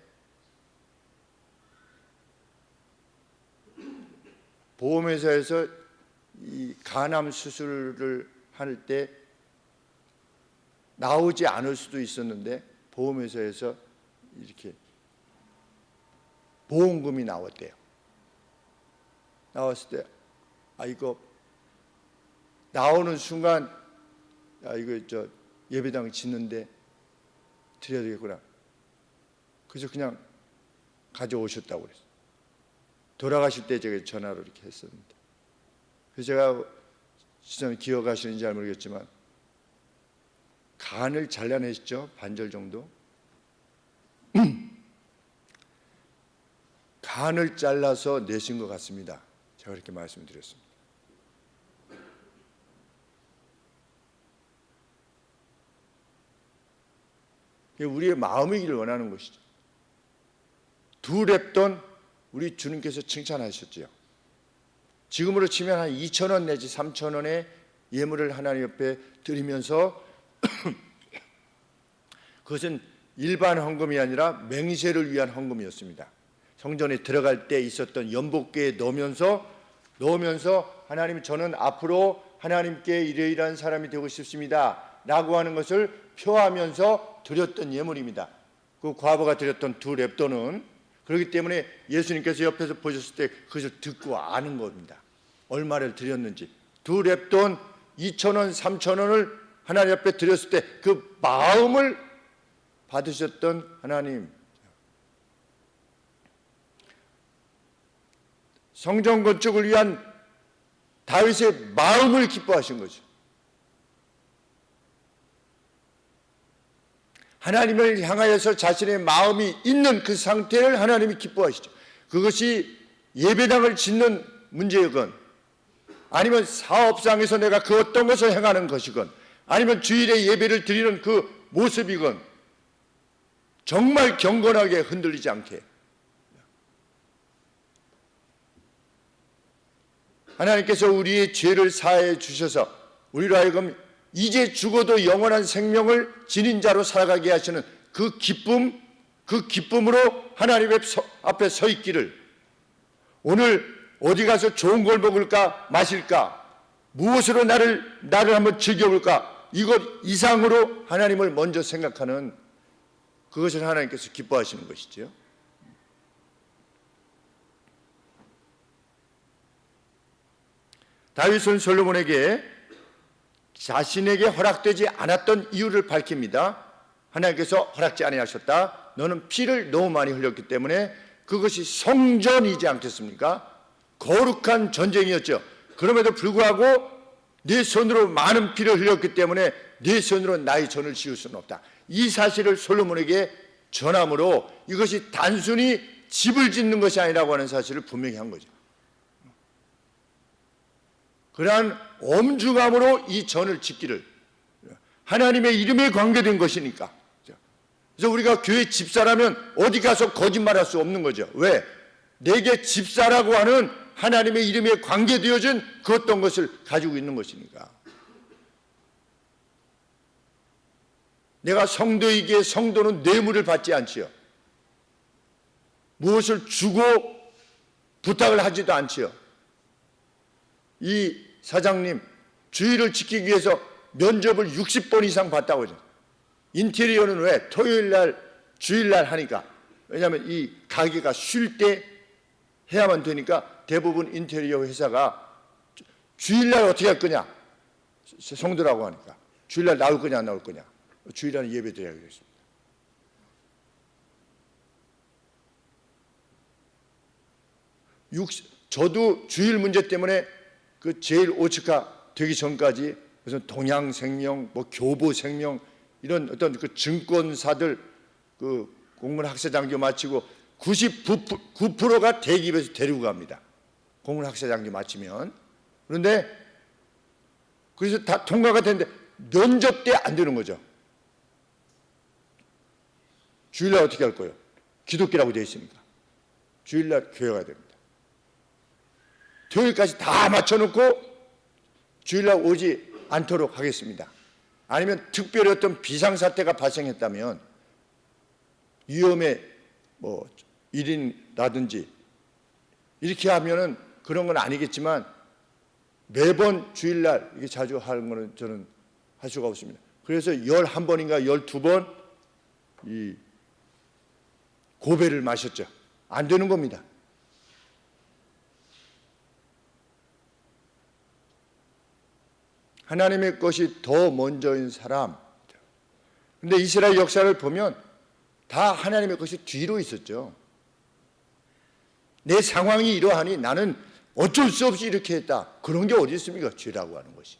보험회사에서 이 간암 수술을 할 때 나오지 않을 수도 있었는데 보험회사에서 이렇게 보험금이 나왔대요. 나왔을 때 이거 나오는 순간 이거 예배당 짓는데 드려야 되겠구나. 그래서 그냥 가져오셨다고 그랬어요. 돌아가실 때 제가 전화로 이렇게 했었는데, 그래서 제가 시선 기억하시는지 잘 모르겠지만 간을 잘라내셨죠. 반절 정도. 간을 잘라서 내신 것 같습니다. 제가 그렇게 말씀드렸습니다. 우리의 마음이기를 원하는 것이죠. 두 렙돈 우리 주님께서 칭찬하셨지요. 지금으로 치면 한 2,000원 내지 3,000원의 예물을 하나님 옆에 드리면서 그것은 일반 헌금이 아니라 맹세를 위한 헌금이었습니다. 성전에 들어갈 때 있었던 연복궤에 넣으면서 하나님, 저는 앞으로 하나님께 이러이러한 사람이 되고 싶습니다 라고 하는 것을 표하면서 드렸던 예물입니다. 그 과부가 드렸던 두 렙돈은 그렇기 때문에 예수님께서 옆에서 보셨을 때 그것을 듣고 아는 겁니다. 얼마를 드렸는지. 두 렙돈 2,000원 3,000원을 하나님 앞에 드렸을 때 그 마음을 받으셨던 하나님, 성전 건축을 위한 다윗의 마음을 기뻐하신 거죠. 하나님을 향하여서 자신의 마음이 있는 그 상태를 하나님이 기뻐하시죠. 그것이 예배당을 짓는 문제이건, 아니면 사업상에서 내가 그 어떤 것을 행하는 것이건, 아니면 주일에 예배를 드리는 그 모습이건, 정말 경건하게 흔들리지 않게 하나님께서 우리의 죄를 사해 주셔서 우리로 하여금 이제 죽어도 영원한 생명을 지닌 자로 살아가게 하시는 그 기쁨, 그 기쁨으로 하나님 앞에 서 있기를, 오늘 어디 가서 좋은 걸 먹을까 마실까, 무엇으로 나를 한번 즐겨볼까, 이것 이상으로 하나님을 먼저 생각하는 그것을 하나님께서 기뻐하시는 것이죠. 다윗은 솔로몬에게 자신에게 허락되지 않았던 이유를 밝힙니다. 하나님께서 허락지 아니하셨다. 너는 피를 너무 많이 흘렸기 때문에. 그것이 성전이지 않겠습니까? 거룩한 전쟁이었죠. 그럼에도 불구하고 네 손으로 많은 피를 흘렸기 때문에 네 손으로 나의 전을 지을 수는 없다. 이 사실을 솔로몬에게 전함으로 이것이 단순히 집을 짓는 것이 아니라고 하는 사실을 분명히 한 거죠. 그러한 엄중함으로 이 전을 짓기를, 하나님의 이름에 관계된 것이니까. 그래서 우리가 교회 집사라면 어디 가서 거짓말할 수 없는 거죠. 왜? 내게 집사라고 하는 하나님의 이름에 관계되어진 그 어떤 것을 가지고 있는 것이니까. 내가 성도이기에 성도는 뇌물을 받지 않지요. 무엇을 주고 부탁을 하지도 않지요. 이 사장님 주의를 지키기 위해서 면접을 60번 이상 봤다고 하죠. 인테리어는 왜? 토요일날 주일날 하니까. 왜냐하면 이 가게가 쉴 때 해야만 되니까 대부분 인테리어 회사가 주일날 어떻게 할 거냐, 성도라고 하니까 주일날 나올 거냐 안 나올 거냐, 주일날은 예배 드려야겠습니다. 저도 주일 문제 때문에 그 제일 오츠카 되기 전까지 무슨 동양생명, 뭐 교보생명 이런 어떤 그 증권사들 그 공무원 학사장교 마치고 99%가 대기업에서 데리고 갑니다. 공무원 학사장교 마치면. 그런데 그래서 다 통과가 되는데 면접 때 안 되는 거죠. 주일날 어떻게 할 거예요? 기독교라고 되어 있으니까 주일날 교회 가야 됩니다. 토요일까지 다 맞춰놓고 주일날 오지 않도록 하겠습니다. 아니면 특별히 어떤 비상사태가 발생했다면 위험에 뭐 일인라든지 이렇게 하면은 그런 건 아니겠지만 매번 주일날 이게 자주 하는 거는 저는 할 수가 없습니다. 그래서 11번인가 12번 이 고배를 마셨죠. 안 되는 겁니다. 하나님의 것이 더 먼저인 사람. 그런데 이스라엘 역사를 보면 다 하나님의 것이 뒤로 있었죠. 내 상황이 이러하니 나는 어쩔 수 없이 이렇게 했다. 그런 게 어디 있습니까? 죄라고 하는 것이.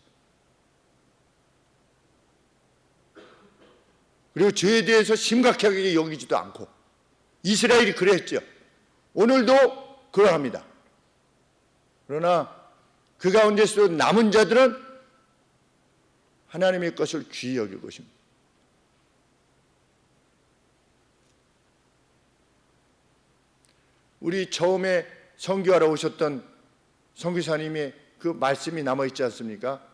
그리고 죄에 대해서 심각하게 여기지도 않고 이스라엘이 그랬죠. 오늘도 그러합니다. 그러나 그 가운데서 남은 자들은 하나님의 것을 귀히 여길 것입니다. 우리 처음에 선교하러 오셨던 선교사님의 그 말씀이 남아있지 않습니까?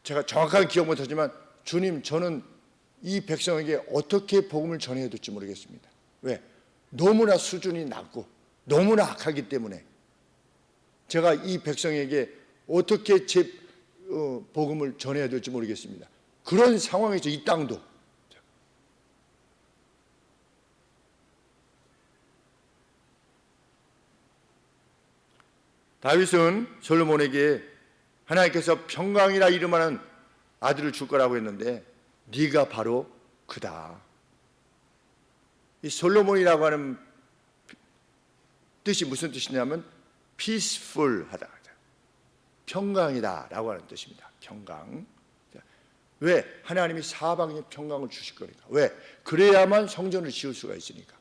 제가 정확하게 기억 못하지만 주님, 저는 이 백성에게 어떻게 복음을 전해야 될지 모르겠습니다. 왜? 너무나 수준이 낮고 너무나 악하기 때문에 제가 이 백성에게 어떻게 제 복음을 전해야 될지 모르겠습니다. 그런 상황에서 이 땅도 다윗은 솔로몬에게 하나님께서 평강이라 이름하는 아들을 줄 거라고 했는데 네가 바로 그다. 이 솔로몬이라고 하는 뜻이 무슨 뜻이냐면 peaceful하다, 평강이다라고 하는 뜻입니다. 평강. 왜? 하나님이 사방에 평강을 주실 거니까. 왜? 그래야만 성전을 지을 수가 있으니까.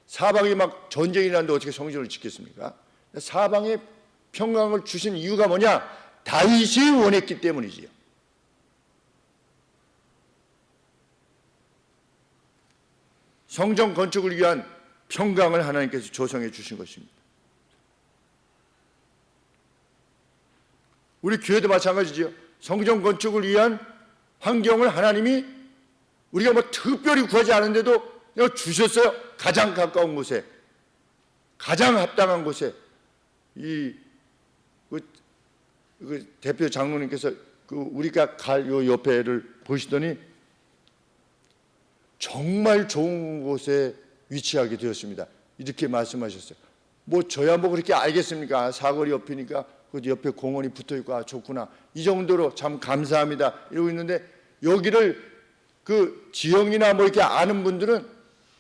사방에 막 전쟁이 나는데 어떻게 성전을 짓겠습니까? 사방에 평강을 주신 이유가 뭐냐? 다윗이 원했기 때문이지요. 성전 건축을 위한 평강을 하나님께서 조성해 주신 것입니다. 우리 교회도 마찬가지죠. 성전 건축을 위한 환경을 하나님이 우리가 뭐 특별히 구하지 않은데도 주셨어요. 가장 가까운 곳에, 가장 합당한 곳에. 그 대표 장로님께서 우리가 갈 요 옆에를 보시더니 정말 좋은 곳에 위치하게 되었습니다. 이렇게 말씀하셨어요. 뭐 저야 뭐 그렇게 알겠습니까? 사거리 옆이니까 그 옆에 공원이 붙어 있고 아 좋구나. 이 정도로 참 감사합니다. 이러고 있는데 여기를 그 지형이나 뭐 이렇게 아는 분들은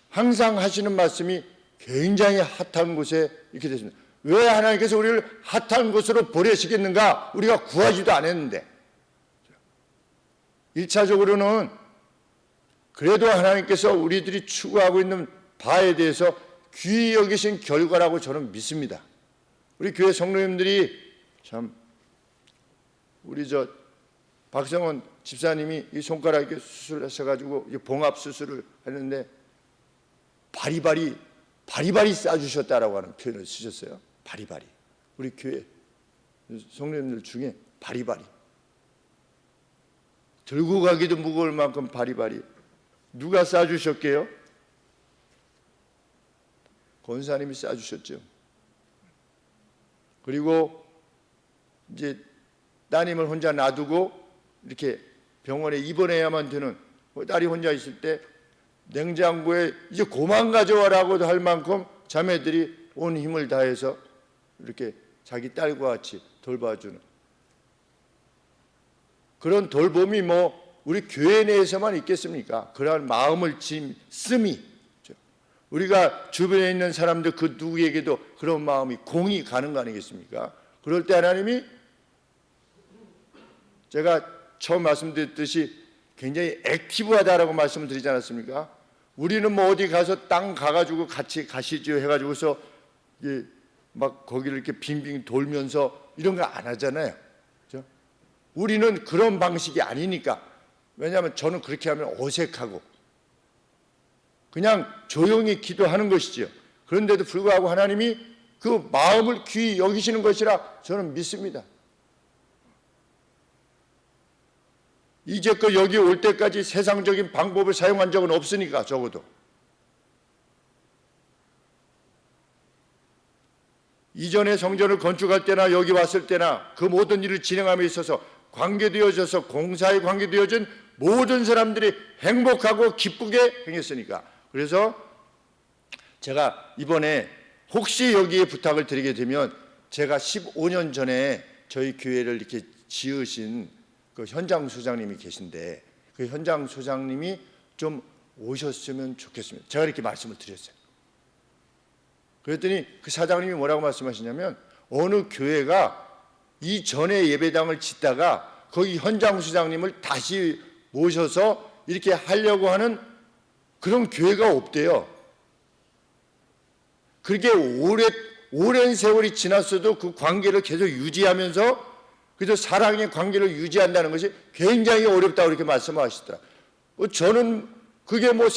항상 하시는 말씀이 굉장히 핫한 곳에 이렇게 되십니다. 왜 하나님께서 우리를 핫한 곳으로 보내시겠는가? 우리가 구하지도 않았는데. 1차적으로는 그래도 하나님께서 우리들이 추구하고 있는 바에 대해서 귀히 여기신 결과라고 저는 믿습니다. 우리 교회 성도님들이 참 우리 박성원 집사님이 이 손가락 이렇게 수술하셔가지고 봉합 수술을 했는데 바리바리 싸주셨다라고 하는 표현을 쓰셨어요. 바리바리. 우리 교회 성도님들 중에 바리바리. 들고 가기도 무거울 만큼 바리바리. 누가 싸주셨게요? 권사님이 싸주셨죠. 그리고 이제 따님을 혼자 놔두고 이렇게 병원에 입원해야만 되는 딸이 혼자 있을 때 냉장고에 이제 그만 가져와라고도 할 만큼 자매들이 온 힘을 다해서 이렇게 자기 딸과 같이 돌봐주는 그런 돌봄이 뭐 우리 교회 내에서만 있겠습니까? 그러한 마음을 씀이 우리가 주변에 있는 사람들 그 누구에게도 그런 마음이 공이 가는 거 아니겠습니까? 그럴 때 하나님이 제가 처음 말씀드렸듯이 굉장히 액티브하다라고 말씀을 드리지 않았습니까? 우리는 뭐 어디 가서 땅 가가지고 같이 가시죠 해가지고서 막 거기를 이렇게 빙빙 돌면서 이런 거 안 하잖아요. 그렇죠? 우리는 그런 방식이 아니니까. 왜냐하면 저는 그렇게 하면 어색하고 그냥 조용히 기도하는 것이지요. 그런데도 불구하고 하나님이 그 마음을 귀히 여기시는 것이라 저는 믿습니다. 이제껏 여기 올 때까지 세상적인 방법을 사용한 적은 없으니까 적어도 이전에 성전을 건축할 때나 여기 왔을 때나 그 모든 일을 진행함에 있어서 관계되어져서 공사에 관계되어진 모든 사람들이 행복하고 기쁘게 행했으니까. 그래서 제가 이번에 혹시 여기에 부탁을 드리게 되면 제가 15년 전에 저희 교회를 이렇게 지으신 그 현장 소장님이 계신데 그 현장 소장님이 좀 오셨으면 좋겠습니다. 제가 이렇게 말씀을 드렸어요. 그랬더니 그 사장님이 뭐라고 말씀하시냐면 어느 교회가 이전에 예배당을 짓다가 거기 현장 소장님을 다시 모셔서 이렇게 하려고 하는 그런 교회가 없대요. 그렇게 오랜 세월이 지났어도 그 관계를 계속 유지하면서 그래서 사랑의 관계를 유지한다는 것이 굉장히 어렵다고 이렇게 말씀하시더라. 저는 그게 뭐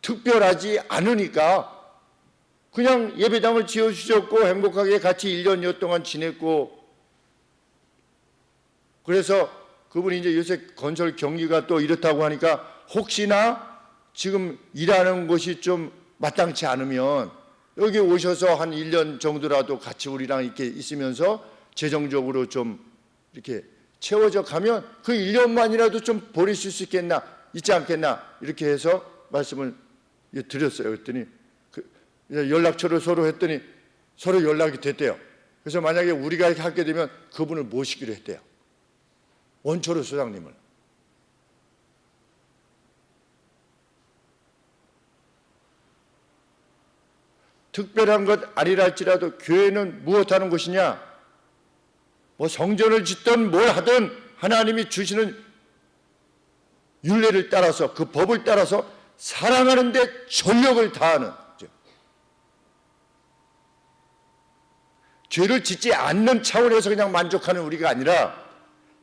특별하지 않으니까 그냥 예배당을 지어주셨고 행복하게 같이 1년여 동안 지냈고 그래서 그분이 이제 요새 건설 경기가 또 이렇다고 하니까 혹시나 지금 일하는 곳이 좀 마땅치 않으면 여기 오셔서 한 1년 정도라도 같이 우리랑 이렇게 있으면서 재정적으로 좀 이렇게 채워져 가면 그 1년만이라도 좀 보내실 수 있겠나 있지 않겠나 이렇게 해서 말씀을 드렸어요. 그랬더니 연락처를 서로 했더니 서로 연락이 됐대요. 그래서 만약에 우리가 이렇게 하게 되면 그분을 모시기로 했대요. 원초로 소장님을. 특별한 것 아니랄지라도 교회는 무엇하는 곳이냐? 뭐 성전을 짓든 뭘 하든 하나님이 주시는 율례를 따라서 그 법을 따라서 사랑하는 데 전력을 다하는 죄를 짓지 않는 차원에서 그냥 만족하는 우리가 아니라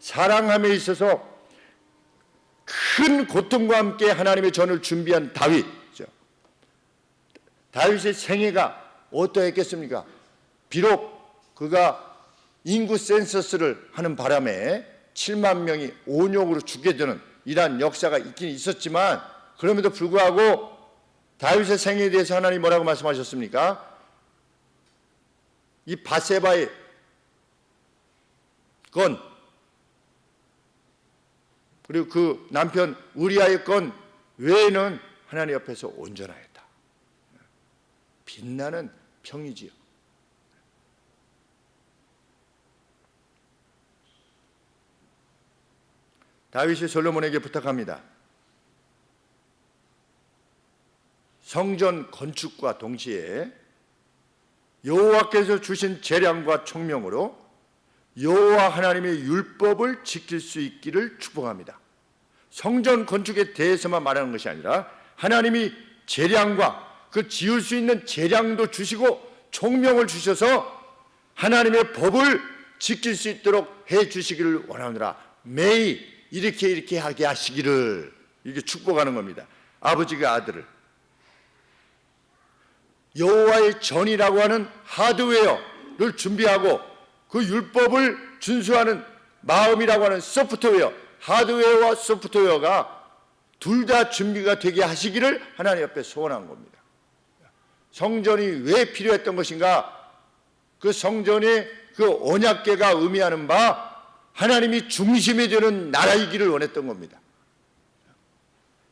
사랑함에 있어서 큰 고통과 함께 하나님의 전을 준비한 다윗의 생애가 어떠했겠습니까? 비록 그가 인구 센서스를 하는 바람에 7만 명이 온역으로 죽게 되는 이러한 역사가 있긴 있었지만 그럼에도 불구하고 다윗의 생애에 대해서 하나님이 뭐라고 말씀하셨습니까? 이 바세바의 건 그리고 그 남편 우리아의 건 외에는 하나님 앞에서 온전하였다. 빛나는 평이지요. 다윗이 솔로몬에게 부탁합니다. 성전 건축과 동시에 여호와께서 주신 재량과 총명으로 여호와 하나님의 율법을 지킬 수 있기를 축복합니다. 성전 건축에 대해서만 말하는 것이 아니라 하나님이 재량과 그 지을 수 있는 재량도 주시고 총명을 주셔서 하나님의 법을 지킬 수 있도록 해 주시기를 원하노라. 매일 이렇게 하게 하시기를 이렇게 축복하는 겁니다. 아버지가 아들을 여호와의 전이라고 하는 하드웨어를 준비하고 그 율법을 준수하는 마음이라고 하는 소프트웨어, 하드웨어와 소프트웨어가 둘 다 준비가 되게 하시기를 하나님 앞에 소원한 겁니다. 성전이 왜 필요했던 것인가? 그 성전의 그 언약궤가 의미하는 바 하나님이 중심이 되는 나라이기를 원했던 겁니다.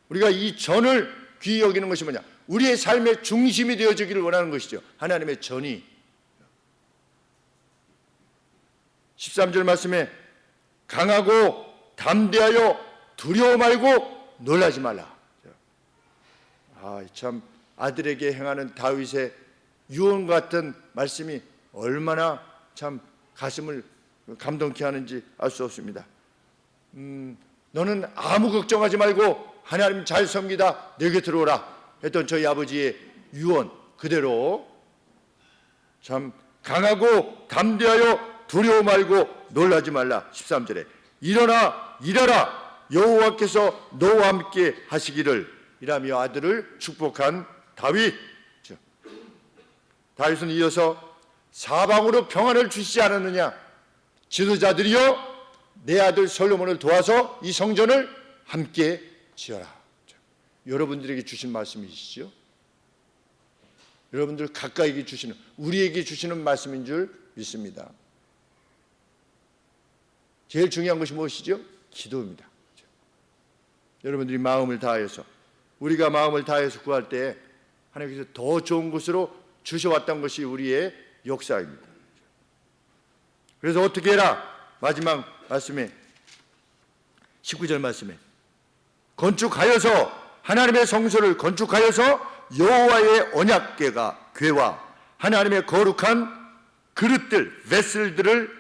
우리가 이 전을 귀히 여기는 것이 뭐냐? 우리의 삶의 중심이 되어지기를 원하는 것이죠. 하나님의 전이. 13절 말씀에 강하고 담대하여 두려워 말고 놀라지 말라. 참 아들에게 행하는 다윗의 유언 같은 말씀이 얼마나 참 가슴을 감동케 하는지 알 수 없습니다. 너는 아무 걱정하지 말고 하나님 잘 섬기다 내게 들어오라 했던 저희 아버지의 유언 그대로 참 강하고 담대하여 두려워 말고 놀라지 말라. 13절에 일어나 일하라 여호와께서 너와 함께 하시기를 이라며 아들을 축복한 다윗. 다윗은 이어서 사방으로 평안을 주시지 않았느냐? 지도자들이여 내 아들 솔로몬을 도와서 이 성전을 함께 지어라. 여러분들에게 주신 말씀이시죠? 여러분들 가까이게 주시는, 우리에게 주시는 말씀인 줄 믿습니다. 제일 중요한 것이 무엇이죠? 기도입니다. 여러분들이 마음을 다해서, 우리가 마음을 다해서 구할 때 하나님께서 더 좋은 곳으로 주셔왔던 것이 우리의 역사입니다. 그래서 어떻게 해라? 마지막 말씀에 19절 말씀에 건축하여서 하나님의 성소를 건축하여서 여호와의 언약궤가 궤와 하나님의 거룩한 그릇들 베슬들을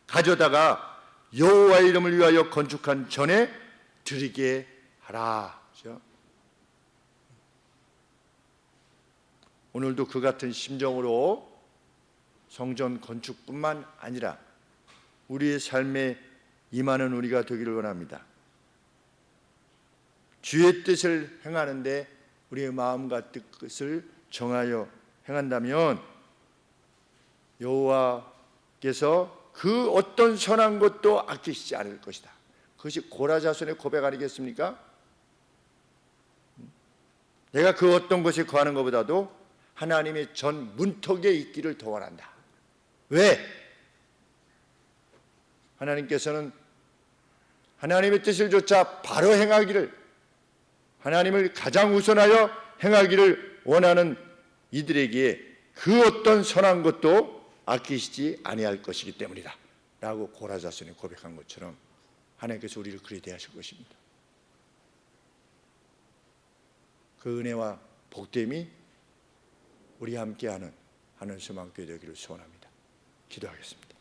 가져다가 여호와의 이름을 위하여 건축한 전에 드리게 하라. 그렇죠? 오늘도 그 같은 심정으로 성전 건축뿐만 아니라 우리의 삶에 임하는 우리가 되기를 원합니다. 주의 뜻을 행하는데 우리의 마음과 뜻을 정하여 행한다면 여호와께서 그 어떤 선한 것도 아끼시지 않을 것이다. 그것이 고라자손의 고백 아니겠습니까? 내가 그 어떤 것에 거하는 것보다도 하나님의 전 문턱에 있기를 더 원한다. 왜? 하나님께서는 하나님의 뜻을 조차 바로 행하기를, 하나님을 가장 우선하여 행하기를 원하는 이들에게 그 어떤 선한 것도 아끼시지 아니할 것이기 때문이다 라고 고라자손이 고백한 것처럼 하나님께서 우리를 그리 대하실 것입니다. 그 은혜와 복됨이 우리와 함께하는 하늘 소망교회 되기를 소원합니다. 기도하겠습니다.